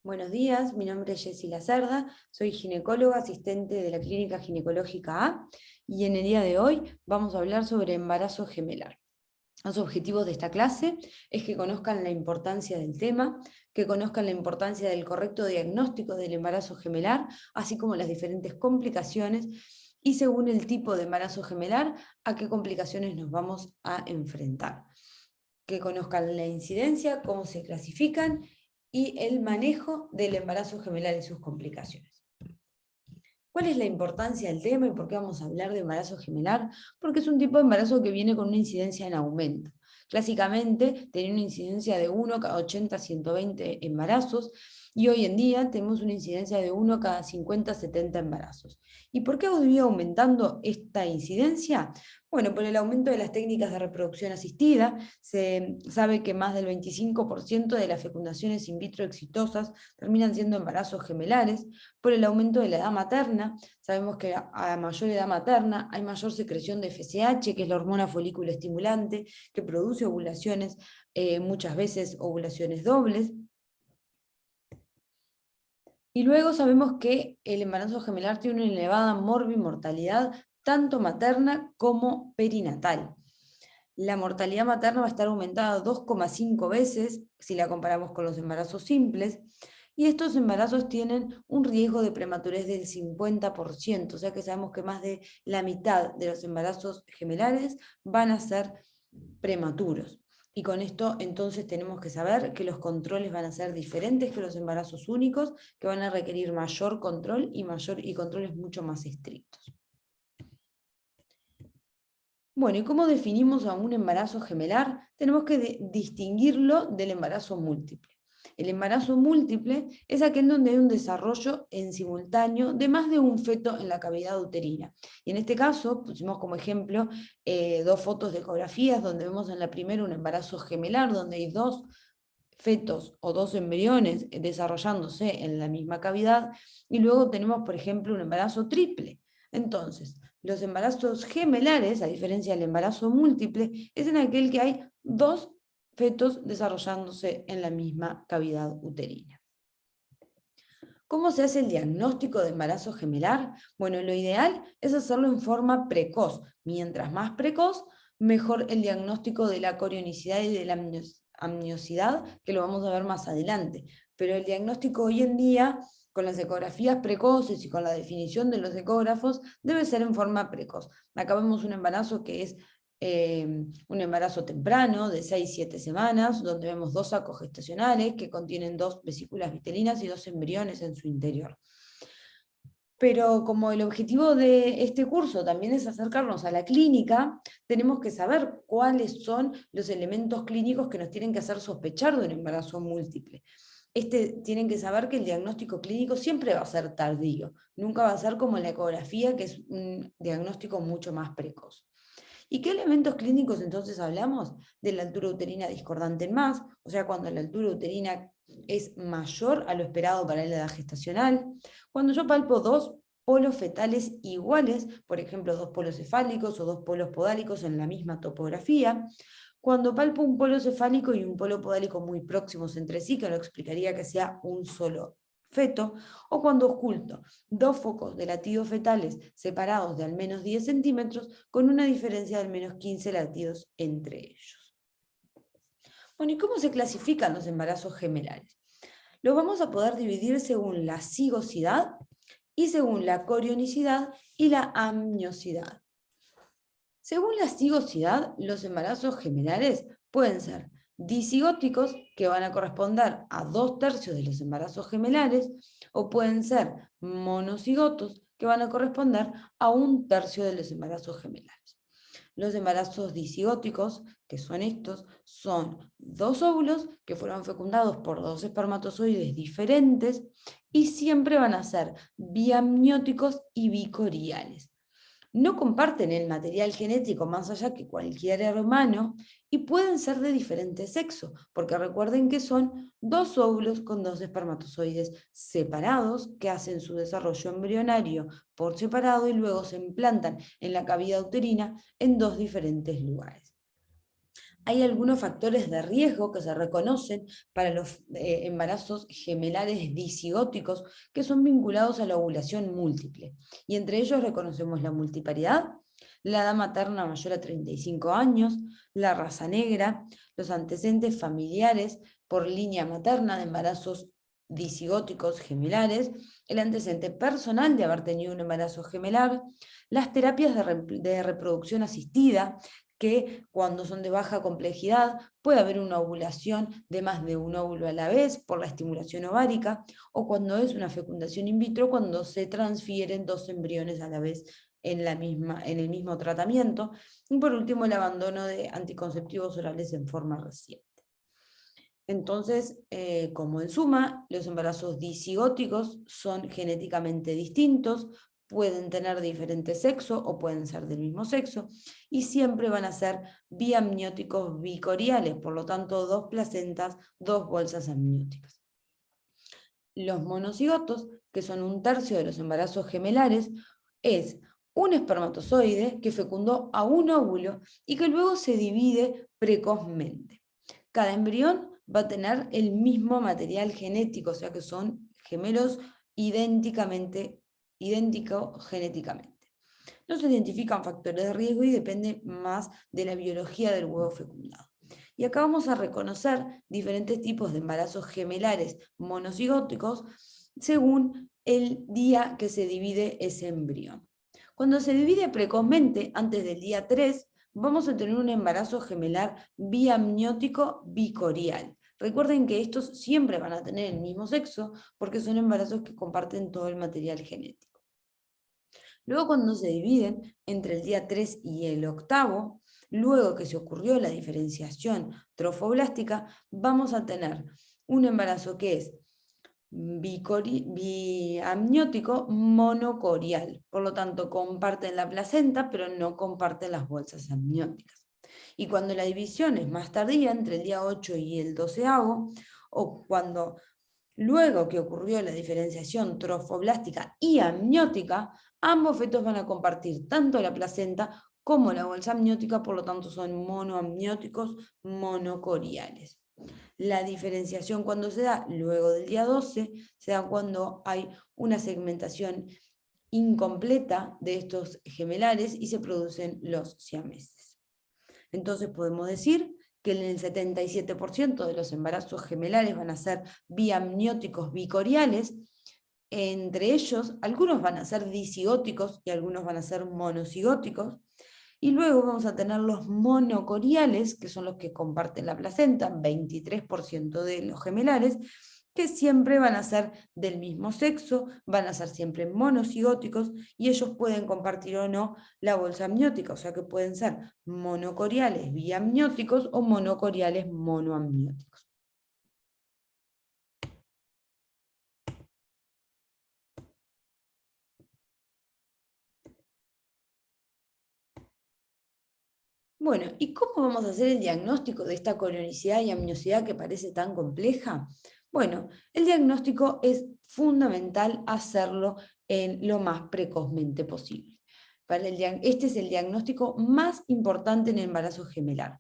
Buenos días, mi nombre es Jessy Lacerda, soy ginecóloga asistente de la Clínica Ginecológica A y en el día de hoy vamos a hablar sobre embarazo gemelar. Los objetivos de esta clase es que conozcan la importancia del tema, que conozcan la importancia del correcto diagnóstico del embarazo gemelar, así como las diferentes complicaciones y según el tipo de embarazo gemelar, a qué complicaciones nos vamos a enfrentar. Que conozcan la incidencia, cómo se clasifican y el manejo del embarazo gemelar y sus complicaciones. ¿Cuál es la importancia del tema y por qué vamos a hablar de embarazo gemelar? Porque es un tipo de embarazo que viene con una incidencia en aumento. Clásicamente tenía una incidencia de 1 cada 80 a 120 embarazos y hoy en día tenemos una incidencia de 1 cada 50 a 70 embarazos. ¿Y por qué ha ido aumentando esta incidencia? Bueno, por el aumento de las técnicas de reproducción asistida, se sabe que más del 25% de las fecundaciones in vitro exitosas terminan siendo embarazos gemelares, por el aumento de la edad materna. Sabemos que a mayor edad materna hay mayor secreción de FSH, que es la hormona folículo estimulante, que produce ovulaciones, muchas veces ovulaciones dobles. Y luego sabemos que el embarazo gemelar tiene una elevada morbimortalidad, tanto materna como perinatal. La mortalidad materna va a estar aumentada 2,5 veces si la comparamos con los embarazos simples, y estos embarazos tienen un riesgo de prematurez del 50%, o sea que sabemos que más de la mitad de los embarazos gemelares van a ser prematuros. Y con esto entonces tenemos que saber que los controles van a ser diferentes que los embarazos únicos, que van a requerir mayor control y controles mucho más estrictos. Bueno, ¿y cómo definimos a un embarazo gemelar? Tenemos que distinguirlo del embarazo múltiple. El embarazo múltiple es aquel donde hay un desarrollo en simultáneo de más de un feto en la cavidad uterina. Y en este caso pusimos como ejemplo dos fotos de ecografías donde vemos en la primera un embarazo gemelar donde hay dos fetos o dos embriones desarrollándose en la misma cavidad, y luego tenemos, por ejemplo, un embarazo triple. Entonces, los embarazos gemelares, a diferencia del embarazo múltiple, es en aquel que hay dos fetos desarrollándose en la misma cavidad uterina. ¿Cómo se hace el diagnóstico de embarazo gemelar? Bueno, lo ideal es hacerlo en forma precoz. Mientras más precoz, mejor el diagnóstico de la corionicidad y de la amniosidad, que lo vamos a ver más adelante. Pero el diagnóstico hoy en día, con las ecografías precoces y con la definición de los ecógrafos, debe ser en forma precoz. Acá vemos un embarazo que es un embarazo temprano de 6-7 semanas, donde vemos dos sacos gestacionales que contienen dos vesículas vitelinas y dos embriones en su interior. Pero como el objetivo de este curso también es acercarnos a la clínica, tenemos que saber cuáles son los elementos clínicos que nos tienen que hacer sospechar de un embarazo múltiple. Tienen que saber que el diagnóstico clínico siempre va a ser tardío, nunca va a ser como la ecografía, que es un diagnóstico mucho más precoz. ¿Y qué elementos clínicos entonces hablamos? De la altura uterina discordante en más, o sea, cuando la altura uterina es mayor a lo esperado para la edad gestacional. Cuando yo palpo dos polos fetales iguales, por ejemplo, dos polos cefálicos o dos polos podálicos en la misma topografía. Cuando palpo un polo cefálico y un polo podálico muy próximos entre sí, que lo explicaría que sea un solo feto, o cuando oculto dos focos de latidos fetales separados de al menos 10 centímetros con una diferencia de al menos 15 latidos entre ellos. Bueno, ¿y cómo se clasifican los embarazos gemelares? Los vamos a poder dividir según la cigosidad y según la corionicidad y la amniosidad. Según la cigosidad, los embarazos gemelares pueden ser disigóticos, que van a corresponder a 2/3 de los embarazos gemelares, o pueden ser monocigotos, que van a corresponder a 1/3 de los embarazos gemelares. Los embarazos disigóticos, que son estos, son dos óvulos que fueron fecundados por dos espermatozoides diferentes y siempre van a ser biamnióticos y bicoriales. No comparten el material genético más allá que cualquier hermano y pueden ser de diferente sexo, porque recuerden que son dos óvulos con dos espermatozoides separados que hacen su desarrollo embrionario por separado y luego se implantan en la cavidad uterina en dos diferentes lugares. Hay algunos factores de riesgo que se reconocen para los embarazos gemelares disigóticos que son vinculados a la ovulación múltiple. Y entre ellos reconocemos la multiparidad, la edad materna mayor a 35 años, la raza negra, los antecedentes familiares por línea materna de embarazos disigóticos gemelares, el antecedente personal de haber tenido un embarazo gemelar, las terapias de reproducción asistida, que cuando son de baja complejidad puede haber una ovulación de más de un óvulo a la vez por la estimulación ovárica, o cuando es una fecundación in vitro, cuando se transfieren dos embriones a la vez en el mismo tratamiento, y por último el abandono de anticonceptivos orales en forma reciente. Entonces, como en suma, los embarazos disigóticos son genéticamente distintos, pueden tener diferente sexo o pueden ser del mismo sexo, y siempre van a ser biamnióticos bicoriales, por lo tanto, dos placentas, dos bolsas amnióticas. Los monocigotos, que son un tercio de los embarazos gemelares, es un espermatozoide que fecundó a un óvulo y que luego se divide precozmente. Cada embrión va a tener el mismo material genético, o sea que son gemelos idénticos genéticamente. No se identifican factores de riesgo y depende más de la biología del huevo fecundado. Y acá vamos a reconocer diferentes tipos de embarazos gemelares monocigóticos según el día que se divide ese embrión. Cuando se divide precozmente, antes del día 3, vamos a tener un embarazo gemelar biamniótico bicorial. Recuerden que estos siempre van a tener el mismo sexo porque son embarazos que comparten todo el material genético. Luego, cuando se dividen entre el día 3 y el octavo, luego que se ocurrió la diferenciación trofoblástica, vamos a tener un embarazo que es biamniótico monocorial. Por lo tanto, comparten la placenta, pero no comparten las bolsas amnióticas. Y cuando la división es más tardía, entre el día 8 y el 12avo, o cuando luego que ocurrió la diferenciación trofoblástica y amniótica, ambos fetos van a compartir tanto la placenta como la bolsa amniótica, por lo tanto son monoamnióticos monocoriales. La diferenciación cuando se da luego del día 12 se da cuando hay una segmentación incompleta de estos gemelares y se producen los siameses. Entonces podemos decir que en el 77% de los embarazos gemelares van a ser biamnióticos bicoriales. Entre ellos, algunos van a ser disigóticos y algunos van a ser monocigóticos. Y luego vamos a tener los monocoriales, que son los que comparten la placenta, 23% de los gemelares, que siempre van a ser del mismo sexo, van a ser siempre monocigóticos y ellos pueden compartir o no la bolsa amniótica, o sea que pueden ser monocoriales biamnióticos o monocoriales monoamnióticos. Bueno, ¿y cómo vamos a hacer el diagnóstico de esta colonicidad y amniosidad que parece tan compleja? Bueno, el diagnóstico es fundamental hacerlo en lo más precozmente posible. Este es el diagnóstico más importante en el embarazo gemelar.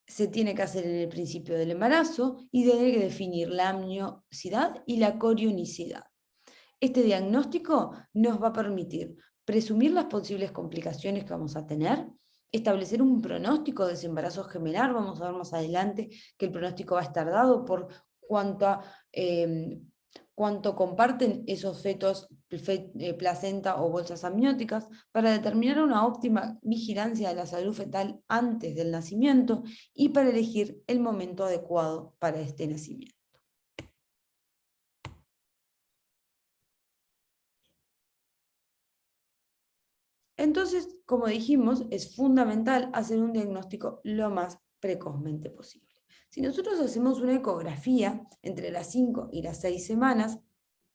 Se tiene que hacer en el principio del embarazo y tiene que definir la amniosidad y la corionicidad. Este diagnóstico nos va a permitir presumir las posibles complicaciones que vamos a tener, establecer un pronóstico de ese embarazo gemelar. Vamos a ver más adelante que el pronóstico va a estar dado por cuánto comparten esos fetos, placenta o bolsas amnióticas, para determinar una óptima vigilancia de la salud fetal antes del nacimiento y para elegir el momento adecuado para este nacimiento. Entonces, como dijimos, es fundamental hacer un diagnóstico lo más precozmente posible. Si nosotros hacemos una ecografía entre las 5 y las 6 semanas,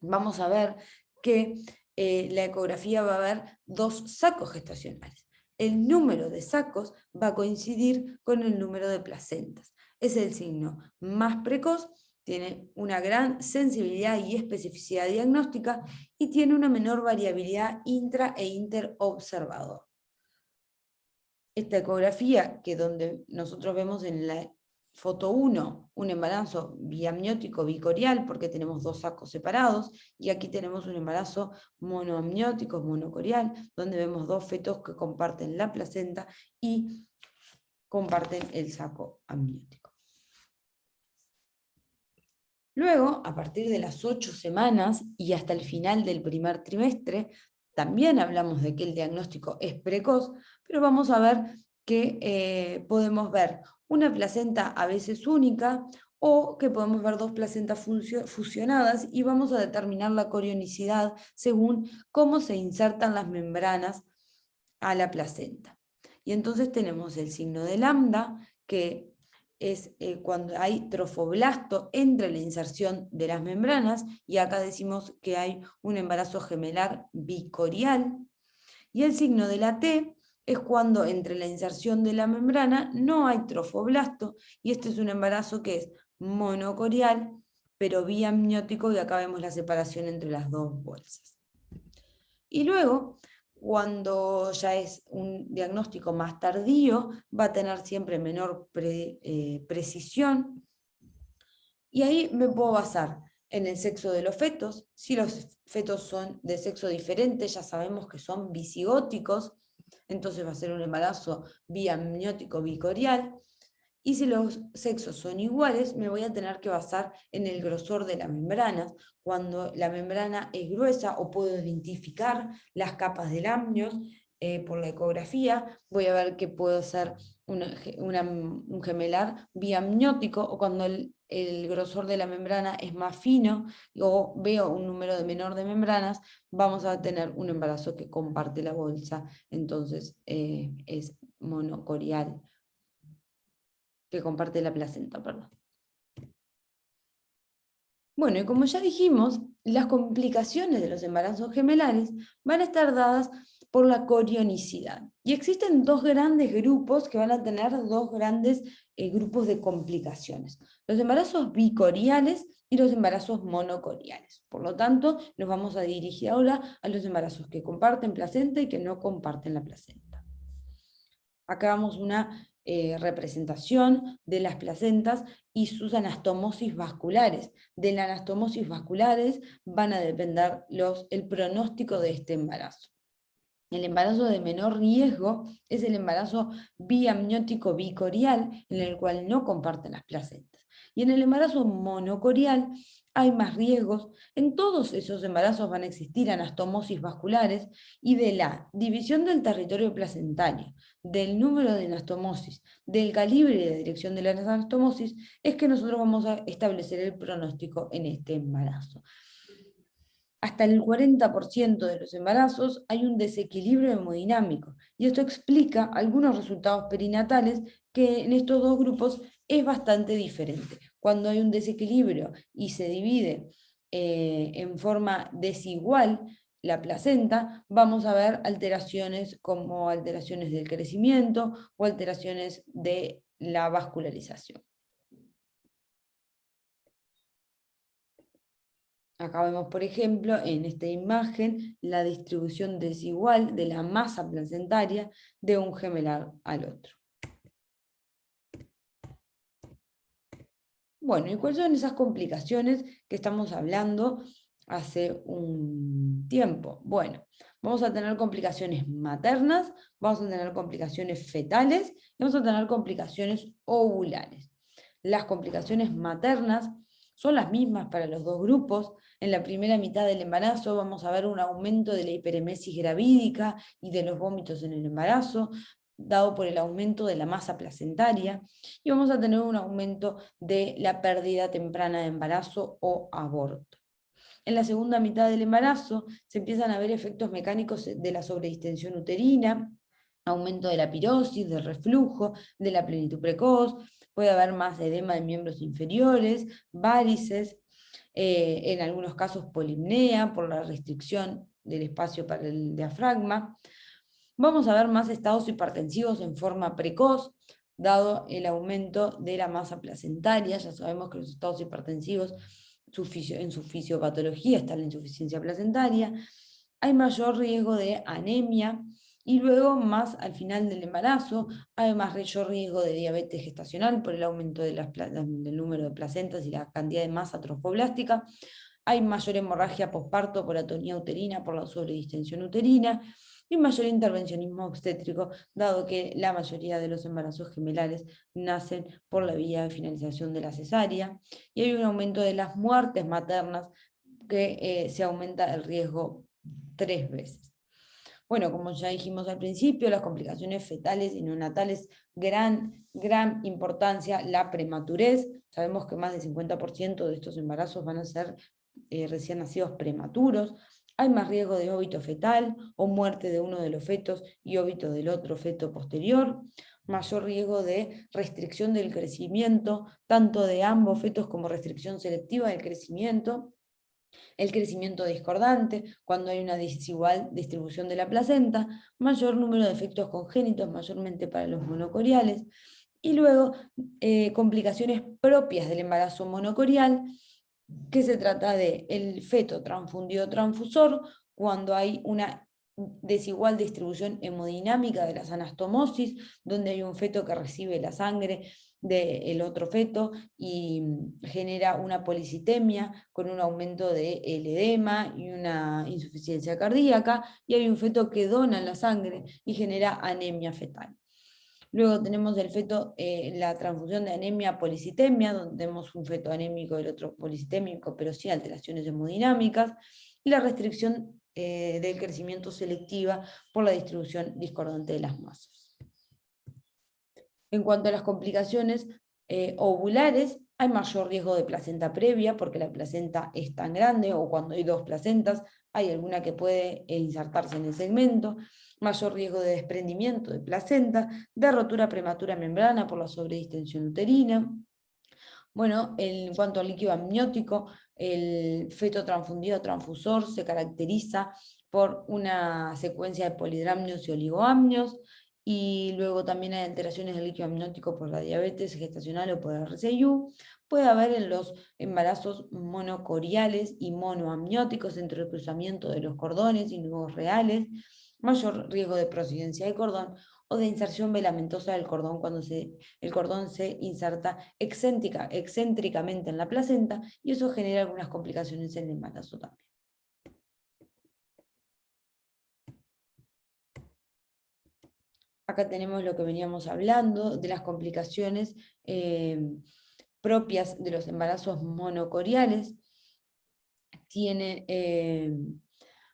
vamos a ver que la ecografía va a haber 2 sacos gestacionales. El número de sacos va a coincidir con el número de placentas. Es el signo más precoz, tiene una gran sensibilidad y especificidad diagnóstica y tiene una menor variabilidad intra e interobservador. esta ecografía, que donde nosotros vemos en la foto 1 un embarazo biamniótico bicorial, porque tenemos dos sacos separados, y aquí tenemos un embarazo monoamniótico, monocorial, donde vemos dos fetos que comparten la placenta y comparten el saco amniótico. Luego, a partir de las 8 semanas y hasta el final del primer trimestre, también hablamos de que el diagnóstico es precoz, pero vamos a ver que podemos ver una placenta a veces única o que podemos ver dos placentas fusionadas y vamos a determinar la corionicidad según cómo se insertan las membranas a la placenta. Y entonces tenemos el signo de lambda, que es cuando hay trofoblasto entre la inserción de las membranas, y acá decimos que hay un embarazo gemelar bicorial, y el signo de la T es cuando entre la inserción de la membrana no hay trofoblasto, y este es un embarazo que es monocorial, pero biamniótico, y acá vemos la separación entre las dos bolsas. Y luego, cuando ya es un diagnóstico más tardío, va a tener siempre menor precisión, y ahí me puedo basar en el sexo de los fetos. Si los fetos son de sexo diferente, ya sabemos que son bicigóticos, entonces va a ser un embarazo biamniótico bicorial. Y si los sexos son iguales, me voy a tener que basar en el grosor de las membranas. Cuando la membrana es gruesa o puedo identificar las capas del amnios por la ecografía, voy a ver que puedo ser un gemelar biamniótico, o cuando el grosor de la membrana es más fino o veo un número menor de membranas, vamos a tener un embarazo que comparte la bolsa, entonces es monocorial, que comparte la placenta, perdón. Bueno, y como ya dijimos, las complicaciones de los embarazos gemelares van a estar dadas por la corionicidad. Y existen dos grandes grupos que van a tener dos grandes grupos de complicaciones: los embarazos bicoriales y los embarazos monocoriales. Por lo tanto, nos vamos a dirigir ahora a los embarazos que comparten placenta y que no comparten la placenta. Acá vamos una representación de las placentas y sus anastomosis vasculares. De la anastomosis vasculares van a depender el pronóstico de este embarazo. El embarazo de menor riesgo es el embarazo biamniótico bicorial, en el cual no comparten las placentas. Y en el embarazo monocorial hay más riesgos. En todos esos embarazos van a existir anastomosis vasculares, y de la división del territorio placentario, del número de anastomosis, del calibre y de dirección de la anastomosis, es que nosotros vamos a establecer el pronóstico en este embarazo. Hasta el 40% de los embarazos hay un desequilibrio hemodinámico, y esto explica algunos resultados perinatales que en estos dos grupos es bastante diferente. Cuando hay un desequilibrio y se divide en forma desigual la placenta, vamos a ver alteraciones como alteraciones del crecimiento o alteraciones de la vascularización. Acá vemos, por ejemplo, en esta imagen, la distribución desigual de la masa placentaria de un gemelar al otro. Bueno, ¿y cuáles son esas complicaciones que estamos hablando hace un tiempo? Bueno, vamos a tener complicaciones maternas, vamos a tener complicaciones fetales y vamos a tener complicaciones ovulares. Las complicaciones maternas son las mismas para los dos grupos. En la primera mitad del embarazo vamos a ver un aumento de la hiperemesis gravídica y de los vómitos en el embarazo, dado por el aumento de la masa placentaria, y vamos a tener un aumento de la pérdida temprana de embarazo o aborto. En la segunda mitad del embarazo se empiezan a ver efectos mecánicos de la sobredistensión uterina, aumento de la pirosis, del reflujo, de la plenitud precoz, puede haber más edema de miembros inferiores, varices, en algunos casos polipnea por la restricción del espacio para el diafragma. Vamos a ver más estados hipertensivos en forma precoz, dado el aumento de la masa placentaria. Ya sabemos que los estados hipertensivos, en su fisiopatología está la insuficiencia placentaria. Hay mayor riesgo de anemia Y luego, más al final del embarazo, hay mayor riesgo de diabetes gestacional por el aumento de del número de placentas y la cantidad de masa trofoblástica. Hay mayor hemorragia posparto por atonía uterina, por la sobredistensión uterina, y mayor intervencionismo obstétrico, dado que la mayoría de los embarazos gemelares nacen por la vía de finalización de la cesárea, y hay un aumento de las muertes maternas que se aumenta el riesgo 3 veces. Bueno, como ya dijimos al principio, las complicaciones fetales y neonatales, gran importancia, la prematurez. Sabemos que más del 50% de estos embarazos van a ser recién nacidos prematuros. Hay más riesgo de óbito fetal o muerte de uno de los fetos y óbito del otro feto posterior. Mayor riesgo de restricción del crecimiento, tanto de ambos fetos como restricción selectiva del crecimiento. El crecimiento discordante, cuando hay una desigual distribución de la placenta, mayor número de efectos congénitos, mayormente para los monocoriales, y luego complicaciones propias del embarazo monocorial, que se trata de el feto transfundido transfusor, cuando hay una desigual distribución hemodinámica de las anastomosis, donde hay un feto que recibe la sangre del otro feto y genera una policitemia con un aumento del edema y una insuficiencia cardíaca, y hay un feto que dona la sangre y genera anemia fetal. Luego tenemos el feto, la transfusión de anemia policitemia, donde tenemos un feto anémico y el otro policitémico, pero sí alteraciones hemodinámicas, y la restricción del crecimiento selectiva por la distribución discordante de las masas. En cuanto a las complicaciones ovulares, hay mayor riesgo de placenta previa porque la placenta es tan grande, o cuando hay dos placentas, hay alguna que puede insertarse en el segmento. Mayor riesgo de desprendimiento de placenta, de rotura prematura membrana por la sobredistensión uterina. Bueno, en cuanto al líquido amniótico, el feto transfundido transfusor se caracteriza por una secuencia de polidramnios y oligoamnios, y luego también hay alteraciones del líquido amniótico por la diabetes gestacional o por el RCIU. Puede haber en los embarazos monocoriales y monoamnióticos entre el cruzamiento de los cordones y nudos reales, mayor riesgo de prosidencia de cordón o de inserción velamentosa del cordón cuando el cordón se inserta excéntricamente en la placenta, y eso genera algunas complicaciones en el embarazo también. Acá tenemos lo que veníamos hablando de las complicaciones propias de los embarazos monocoriales. Tiene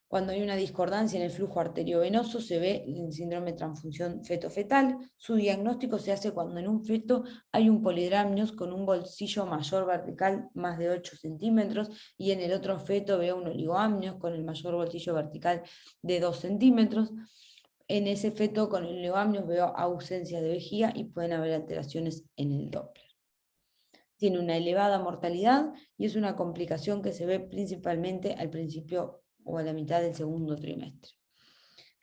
cuando hay una discordancia en el flujo arteriovenoso, se ve el síndrome de transfusión feto-fetal. Su diagnóstico se hace cuando en un feto hay un polidramnios con un bolsillo mayor vertical más de 8 centímetros, y en el otro feto veo un oligoamnios con el mayor bolsillo vertical de 2 centímetros. En ese feto con el oligoamnios veo ausencia de vejiga y pueden haber alteraciones en el Doppler. Tiene una elevada mortalidad y es una complicación que se ve principalmente al principio o a la mitad del segundo trimestre.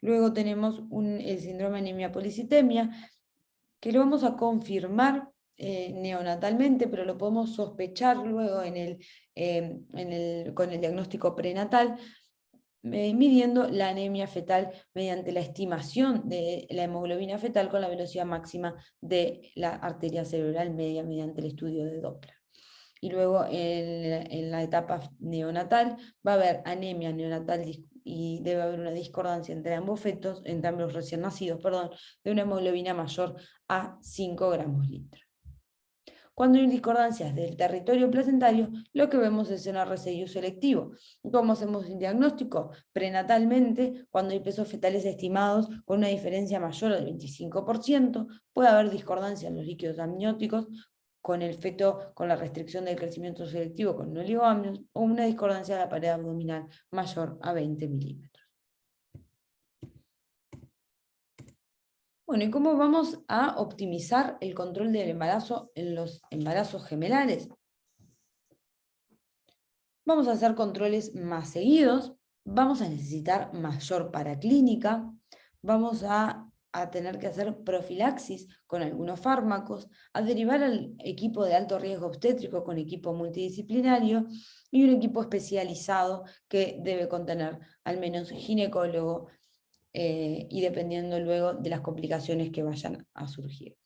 Luego tenemos el síndrome de anemia policitemia, que lo vamos a confirmar neonatalmente, pero lo podemos sospechar luego con el diagnóstico prenatal, midiendo la anemia fetal mediante la estimación de la hemoglobina fetal con la velocidad máxima de la arteria cerebral media mediante el estudio de Doppler. Y luego en la etapa neonatal va a haber anemia neonatal y debe haber una discordancia entre ambos fetos, entre ambos recién nacidos, perdón, de una hemoglobina mayor a 5 gramos litro. Cuando hay discordancias del territorio placentario, lo que vemos es un RCIU selectivo. ¿Cómo hacemos el diagnóstico? Prenatalmente, cuando hay pesos fetales estimados con una diferencia mayor al 25%, puede haber discordancia en los líquidos amnióticos con el feto con la restricción del crecimiento selectivo con un oligoamnios, o una discordancia de la pared abdominal mayor a 20 milímetros. Bueno, ¿y cómo vamos a optimizar el control del embarazo en los embarazos gemelares? Vamos a hacer controles más seguidos, vamos a necesitar mayor paraclínica, vamos a tener que hacer profilaxis con algunos fármacos, a derivar al equipo de alto riesgo obstétrico con equipo multidisciplinario y un equipo especializado que debe contener al menos ginecólogo, y dependiendo luego de las complicaciones que vayan a surgir.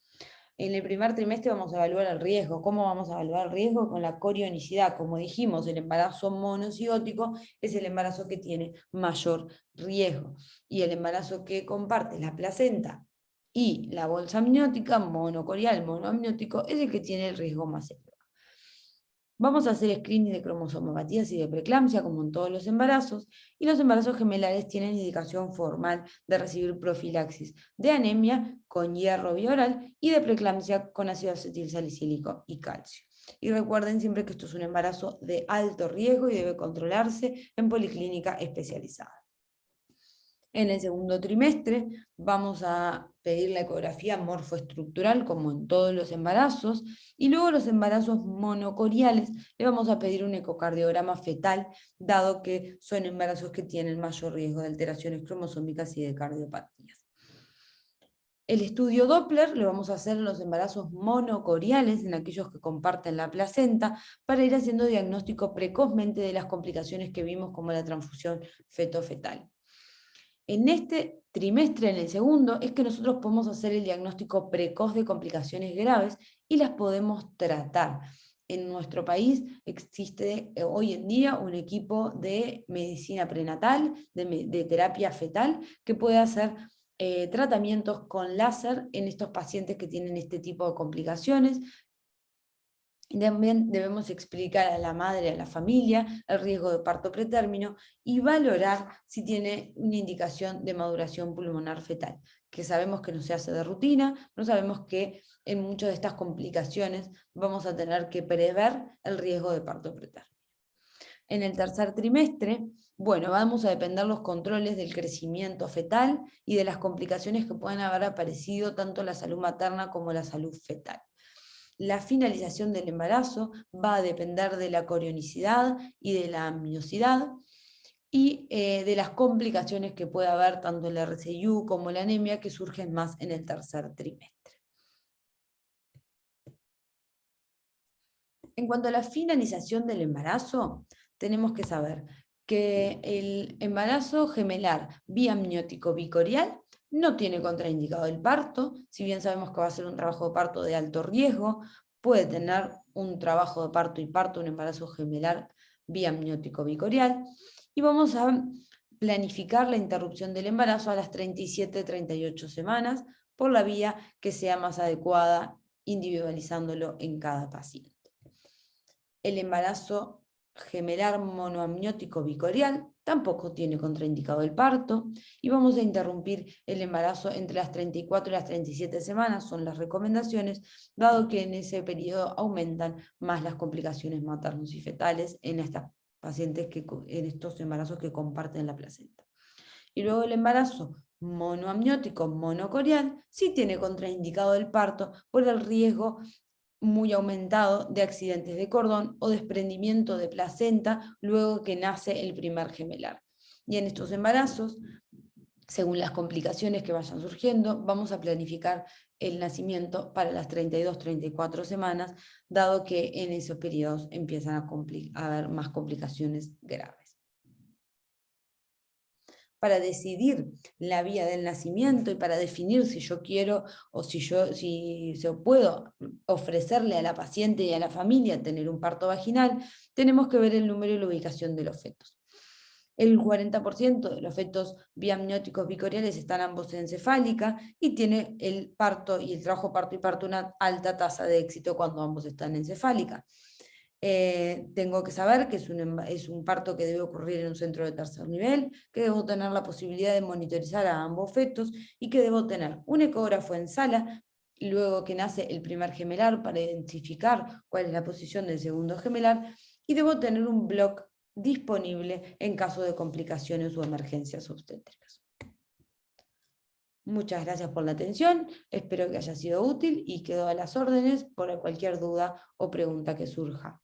En el primer trimestre vamos a evaluar el riesgo. ¿Cómo vamos a evaluar el riesgo? Con la corionicidad. Como dijimos, el embarazo monocigótico es el embarazo que tiene mayor riesgo. Y el embarazo que comparte la placenta y la bolsa amniótica, monocorial, monoamniótico, es el que tiene el riesgo más elevado. Vamos a hacer screening de cromosomopatías y de preeclampsia, como en todos los embarazos, y los embarazos gemelares tienen indicación formal de recibir profilaxis de anemia con hierro vía oral y de preeclampsia con ácido acetilsalicílico y calcio. Y recuerden siempre que esto es un embarazo de alto riesgo y debe controlarse en policlínica especializada. En el segundo trimestre vamos a pedir la ecografía morfoestructural como en todos los embarazos y luego los embarazos monocoriales le vamos a pedir un ecocardiograma fetal dado que son embarazos que tienen mayor riesgo de alteraciones cromosómicas y de cardiopatías. El estudio Doppler lo vamos a hacer en los embarazos monocoriales, en aquellos que comparten la placenta, para ir haciendo diagnóstico precozmente de las complicaciones que vimos como la transfusión feto-fetal. En este trimestre, en el segundo, es que nosotros podemos hacer el diagnóstico precoz de complicaciones graves y las podemos tratar. En nuestro país existe hoy en día un equipo de medicina prenatal, de terapia fetal, que puede hacer tratamientos con láser en estos pacientes que tienen este tipo de complicaciones. También debemos explicar a la madre, a la familia, el riesgo de parto pretérmino y valorar si tiene una indicación de maduración pulmonar fetal, que sabemos que no se hace de rutina, no sabemos que en muchas de estas complicaciones vamos a tener que prever el riesgo de parto pretérmino. En el tercer trimestre, bueno, vamos a depender los controles del crecimiento fetal y de las complicaciones que puedan haber aparecido tanto en la salud materna como en la salud fetal. La finalización del embarazo va a depender de la corionicidad y de la amniosidad y de las complicaciones que pueda haber tanto en la RCIU como la anemia que surgen más en el tercer trimestre. En cuanto a la finalización del embarazo, tenemos que saber que el embarazo gemelar biamniótico bicorial no tiene contraindicado el parto, si bien sabemos que va a ser un trabajo de parto de alto riesgo, puede tener un trabajo de parto y parto, un embarazo gemelar biamniótico bicorial, y vamos a planificar la interrupción del embarazo a las 37-38 semanas por la vía que sea más adecuada, individualizándolo en cada paciente. El embarazo gemelar monoamniótico bicorial tampoco tiene contraindicado el parto y vamos a interrumpir el embarazo entre las 34 y las 37 semanas, son las recomendaciones, dado que en ese periodo aumentan más las complicaciones maternos y fetales en estas pacientes en estos embarazos que comparten la placenta. Y luego el embarazo monoamniótico monocorial sí tiene contraindicado el parto por el riesgo muy aumentado de accidentes de cordón o desprendimiento de placenta luego que nace el primer gemelar. Y en estos embarazos, según las complicaciones que vayan surgiendo, vamos a planificar el nacimiento para las 32-34 semanas, dado que en esos periodos empiezan a haber más complicaciones graves. Para decidir la vía del nacimiento y para definir si yo quiero o si puedo ofrecerle a la paciente y a la familia tener un parto vaginal, tenemos que ver el número y la ubicación de los fetos. El 40% de los fetos biamnióticos bicoriales están ambos en encefálica y tiene el parto y el trabajo parto y parto una alta tasa de éxito cuando ambos están en encefálica. Tengo que saber que es un parto que debe ocurrir en un centro de tercer nivel, que debo tener la posibilidad de monitorizar a ambos fetos y que debo tener un ecógrafo en sala luego que nace el primer gemelar para identificar cuál es la posición del segundo gemelar y debo tener un bloc disponible en caso de complicaciones o emergencias obstétricas. Muchas gracias por la atención, espero que haya sido útil y quedo a las órdenes por cualquier duda o pregunta que surja.